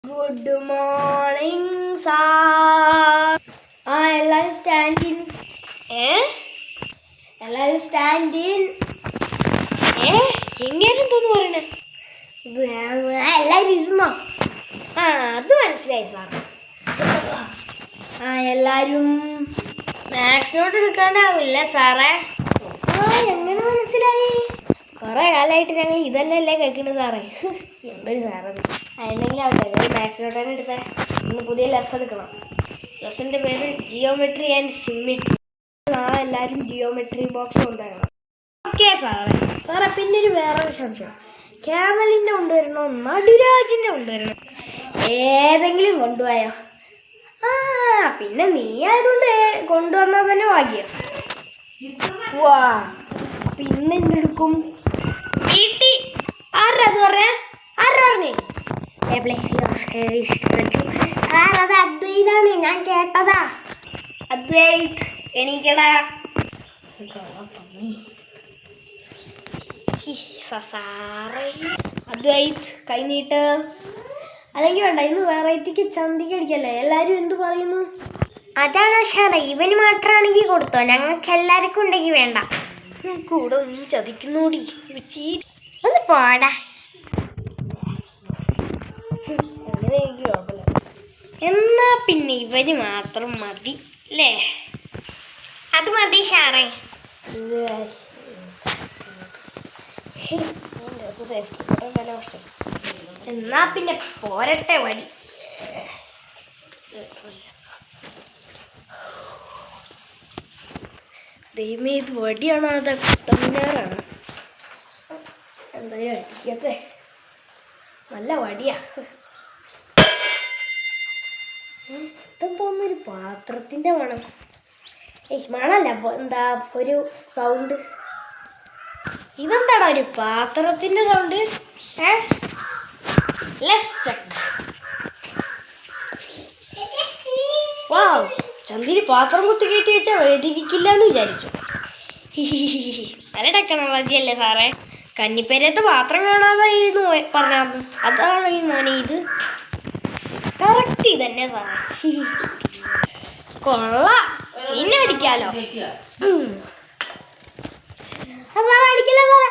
Good morning sir. എല്ലാവരും standing. എല്ലാവരും standing. എങ്ങനെ തോന്നു പറയണേ? എല്ലാവരും ഇരുന്നോ? അത് മനസ്സിലായി സാർ. എല്ലാവരും മാത്സ് നോട്ട് എടുക്കാനാവില്ല സാറേ. എങ്ങനെ മനസ്സിലായി? കുറേ കാലമായിട്ട് ഞങ്ങൾ ഇതന്നെയല്ലേ കേൾക്കുന്നത് സാറേ. എന്തൊരു സാറത്. അല്ലെങ്കിൽ ആവട്ടെ, മാത്സ് നോട്ട് തന്നെ എടുത്തേ. ഇന്ന് പുതിയ ലെസൺ എടുക്കണം. ലെസൻ്റെ പേര് ജിയോമെട്രി ആൻഡ് സിമ്മെട്രി. എല്ലാവരും ജിയോമെട്രി ബോക്സ് കൊണ്ടുവരണം. ഓക്കെ സാറേ. സാറേ പിന്നെ ഒരു വേറൊരു സംശയം. ക്യാമലിൻ്റെ കൊണ്ടുവരണോ നടുരാജിൻ്റെ കൊണ്ടുവരണോ? ഏതെങ്കിലും കൊണ്ടുപോയോ? പിന്നെ നീ ആയതുകൊണ്ട് കൊണ്ടുവന്നാൽ തന്നെ ഭാഗ്യം. വാ പിന്നെ എന്തെടുക്കും? വീട്ടിൽ ആരാ അത് പറഞ്ഞേ? ആരാ പറഞ്ഞേ? അത് അദ്വൈതാണ്, ഞാൻ കേട്ടതാ. അദ്വൈത് എണീക്കടാ. അദ്വൈത് കൈനീട്ട്. അല്ലെങ്കിൽ വേണ്ട, ഇന്ന് വെറൈറ്റിക്ക് ചന്തിക്ക് അടിക്കല്ലേ. എല്ലാവരും എന്ത് പറയുന്നു? അതാണ് സാറേ, ഇവന് മാത്രമാണെങ്കിൽ കൊടുത്തോ, ഞങ്ങൾക്ക് എല്ലാവർക്കും ഉണ്ടെങ്കിൽ വേണ്ട. കൂടെ ഒന്നും ചതിക്കുന്നോടി. ഒന്ന് പോടാ. എന്നാ പിന്നെ ഇവന് മാത്രം മതി അല്ലേ? അത് മതി സാറേ. എന്നാ പിന്നെ പോരട്ടെ വടി. ദൈവമേ, ഇത് വടിയാണോ അത് കുത്തമിനാറാണ്? എന്തായാലും അടിക്കട്ടെ. നല്ല വടിയാ. ഇതെന്തോന്നൊരു പാത്രത്തിൻ്റെ മണം. മണല്ല, എന്താ ഒരു സൗണ്ട്. ഇതെന്താടാ ഒരു പാത്രത്തിൻ്റെ സൗണ്ട്? Let's check. വാവ്, ചന്തിരി പാത്രം കുത്തി കയറ്റി വെച്ചാൽ വേദിരിക്കില്ല എന്ന് വിചാരിച്ചു. നല്ല ടെക്നോളജി അല്ലേ സാറേ? കന്നിപ്പേരത്തെ പാത്രം കാണാതായിരുന്നു പറഞ്ഞായിരുന്നു. അതാണ് ഈ മോനെ ഇത്. കറക്റ്റ് ഇതന്നെ സാറേ. കൊള്ളാം, പിന്നെ അടിക്കാലോ. സാറേ അടിക്കില്ല സാറേ.